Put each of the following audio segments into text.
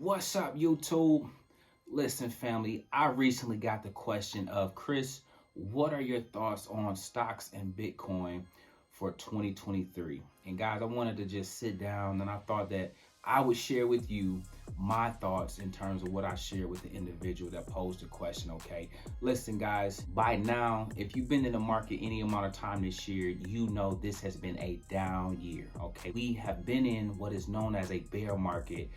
What's up, YouTube? Listen, family, I recently got the question of Chris, what are your thoughts on stocks and Bitcoin for 2023? And guys, I wanted to just sit down and I thought that I would share with you my thoughts in terms of what I share with the individual that posed the question, okay? Listen, guys, by now, if you've been in the market any amount of time this year, you know this has been a down year, okay? We have been in what is known as a bear market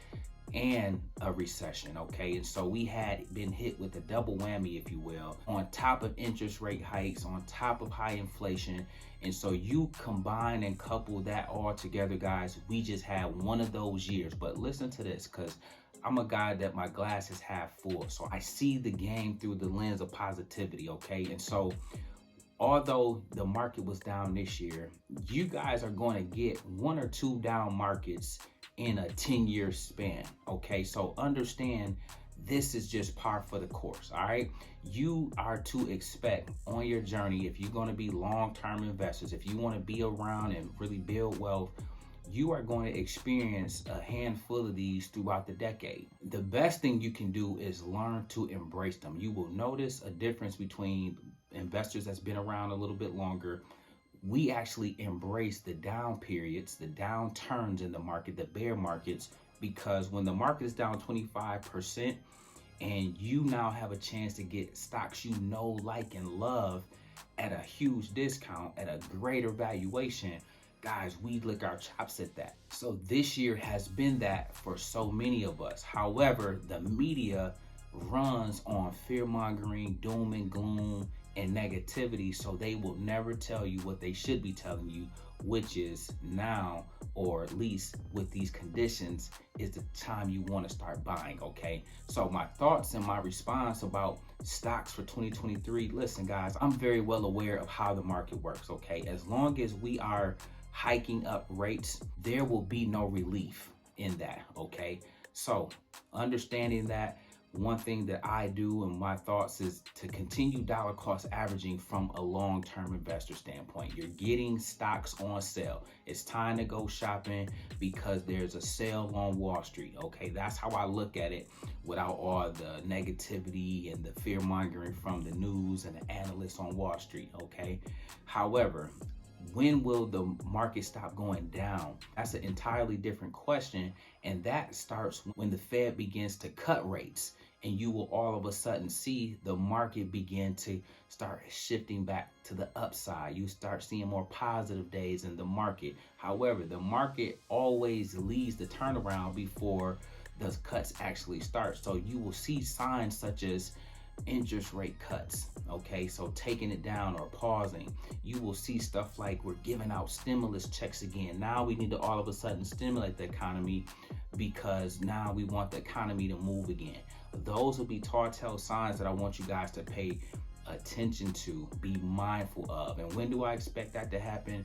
and a recession, okay? And so we had been hit with a double whammy, if you will, on top of interest rate hikes, on top of high inflation. And so you combine and couple that all together, guys, we just had one of those years. But listen to this, because I'm a guy that my glass is half full. So I see the game through the lens of positivity, okay? And so although the market was down this year, you guys are going to get one or two down markets in a 10-year span, okay? So understand this is just par for the course, all right? You are to expect on your journey, if you're going to be long-term investors, if you want to be around and really build wealth, you are going to experience a handful of these throughout the decade. The best thing you can do is learn to embrace them. You will notice a difference between investors that's been around a little bit longer. We actually embrace the down periods, the downturns in the market, the bear markets, because when the market is down 25% and you now have a chance to get stocks you know, like, and love at a huge discount, at a greater valuation, guys, we lick our chops at that. So this year has been that for so many of us. However, the media runs on fear-mongering, doom and gloom, and negativity, so they will never tell you what they should be telling you, which is now, or at least with these conditions, is the time you want to start buying, okay? So my thoughts and my response about stocks for 2023, listen, guys, I'm very well aware of how the market works, okay? As long as we are hiking up rates, there will be no relief in that, okay? So understanding that, one thing that I do and my thoughts is to continue dollar cost averaging from a long-term investor standpoint. You're getting stocks on sale. It's time to go shopping because there's a sale on Wall Street. Okay, that's how I look at it without all the negativity and the fear mongering from the news and the analysts on Wall Street. Okay, however, when will the market stop going down? That's an entirely different question. And that starts when the Fed begins to cut rates. And you will all of a sudden see the market begin to start shifting back to the upside. You start seeing more positive days in the market. However, the market always leads the turnaround before the cuts actually start. So you will see signs such as interest rate cuts, okay? So taking it down or pausing. You will see stuff like we're giving out stimulus checks again. Now we need to all of a sudden stimulate the economy because now we want the economy to move again. Those will be telltale signs that I want you guys to pay attention to, be mindful of. And when do I expect that to happen?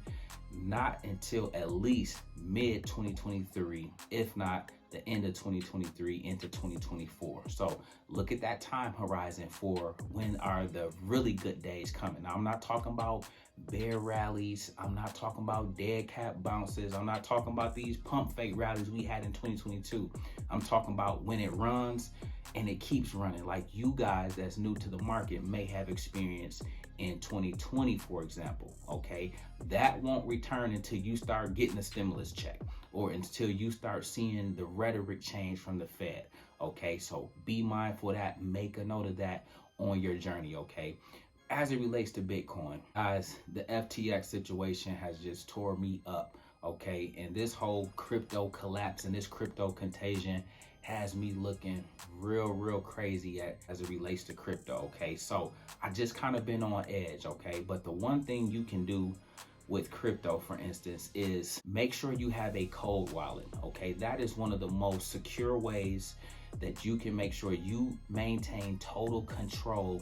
Not until at least mid 2023, if not the end of 2023 into 2024. So look at that time horizon for when are the really good days coming. Now, I'm not talking about bear rallies. I'm not talking about dead cat bounces. I'm not talking about these pump fake rallies we had in 2022. I'm talking about when it runs and it keeps running, like you guys that's new to the market may have experienced in 2020, for example, okay? That won't return until you start getting a stimulus check or until you start seeing the rhetoric change from the Fed, okay? So be mindful of that, make a note of that on your journey, okay? As it relates to Bitcoin, guys, the FTX situation has just tore me up, okay? And this whole crypto collapse and this crypto contagion has me looking real crazy as it relates to crypto, okay? So I just kind of been on edge, okay? But the one thing you can do with crypto, for instance, is make sure you have a cold wallet, okay? That is one of the most secure ways that you can make sure you maintain total control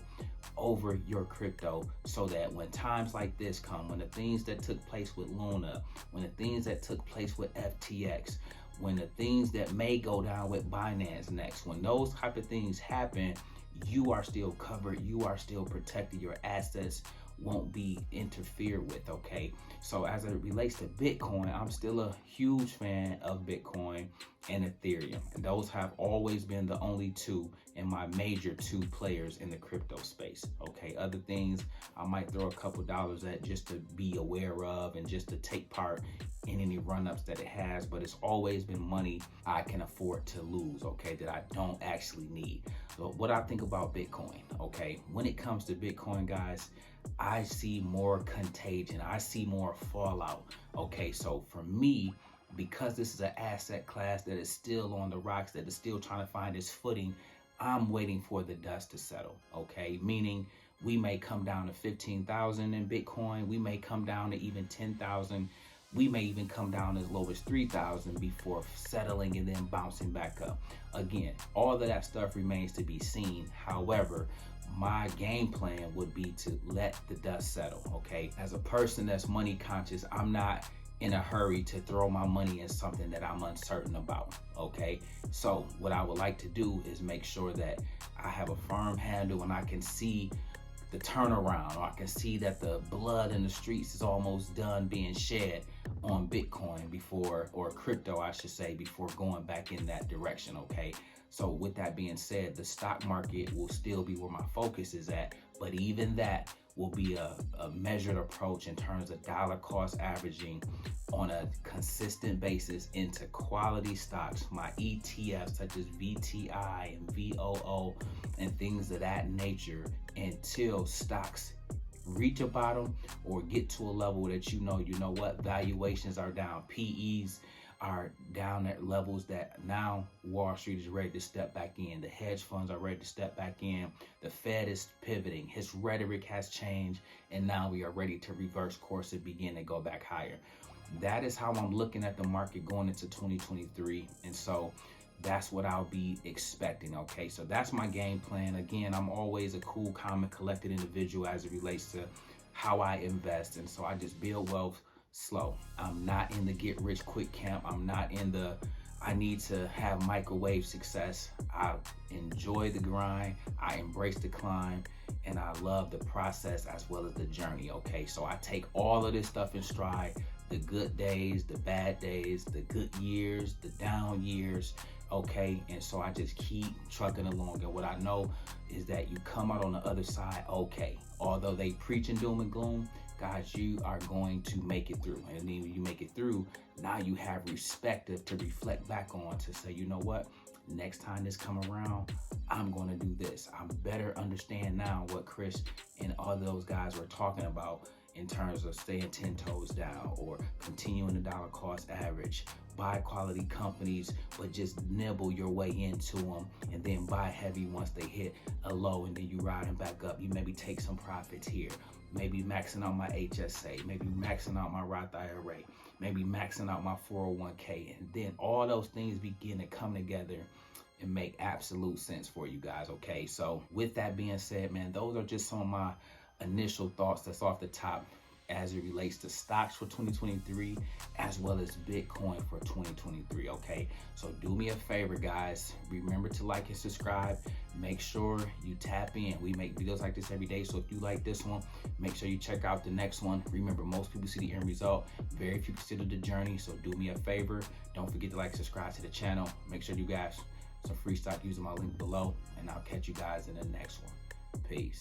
over your crypto, so that when times like this come, when the things that took place with Luna, when the things that took place with FTX, when the things that may go down with Binance next, when those type of things happen, you are still covered, you are still protected, your assets won't be interfered with, okay? So as it relates to Bitcoin, I'm still a huge fan of Bitcoin and Ethereum. And those have always been the only two and my major two players in the crypto space, okay? Other things I might throw a couple dollars at just to be aware of and just to take part in any run-ups that it has, but it's always been money I can afford to lose, okay, that I don't actually need. So what I think about Bitcoin, okay, when it comes to Bitcoin, guys, I see more contagion. I see more fallout, okay? So for me, because this is an asset class that is still on the rocks, that is still trying to find its footing, I'm waiting for the dust to settle, okay? Meaning we may come down to 15,000 in Bitcoin. We may come down to even 10,000. We may even come down as low as 3,000 before settling and then bouncing back up. Again, all of that stuff remains to be seen. However, my game plan would be to let the dust settle, okay? As a person that's money conscious, I'm not in a hurry to throw my money in something that I'm uncertain about, okay? So what I would like to do is make sure that I have a firm handle and I can see the turnaround, or I can see that the blood in the streets is almost done being shed on Bitcoin before, or crypto, I should say, before going back in that direction, okay? So with that being said, the stock market will still be where my focus is at, but even that will be a measured approach in terms of dollar cost averaging on a consistent basis into quality stocks, my ETFs such as VTI and VOO and things of that nature, until stocks reach a bottom or get to a level that you know what, valuations are down, PEs are down at levels that now Wall Street is ready to step back in. The hedge funds are ready to step back in. The Fed is pivoting. His rhetoric has changed, and now we are ready to reverse course and begin to go back higher. That is how I'm looking at the market going into 2023. And so that's what I'll be expecting, okay? So that's my game plan. Again, I'm always a cool, calm, and collected individual as it relates to how I invest. And so I just build wealth slow. I'm not in the get rich quick camp. I'm not in the I need to have microwave success. I enjoy the grind. I embrace the climb, and I love the process as well as the journey, okay? So I take all of this stuff in stride, the good days, the bad days, the good years, the down years, okay? And so I just keep trucking along. And what I know is that you come out on the other side, okay. Although they preach in doom and gloom, guys, you are going to make it through. And then when you make it through, now you have respect to reflect back on, to say, you know what, next time this come around, I'm going to do this. I better understand now what Chris and all those guys were talking about in terms of staying 10 toes down or continuing the dollar cost average, buy quality companies, but just nibble your way into them, and then buy heavy once they hit a low, and then you ride them back up. You maybe take some profits here, maybe maxing out my HSA, maybe maxing out my Roth IRA, maybe maxing out my 401k, and then all those things begin to come together and make absolute sense for you guys, okay? So with that being said, man, those are just some of my initial thoughts that's off the top as it relates to stocks for 2023 as well as Bitcoin for 2023, okay? So do me a favor, guys, remember to like and subscribe. Make sure you tap in. We make videos like this every day, so if you like this one, make sure you check out the next one. Remember, most people see the end result, very few consider the journey. So do me a favor, don't forget to like, subscribe to the channel. Make sure you guys some free stock using my link below, and I'll catch you guys in the next one. Peace.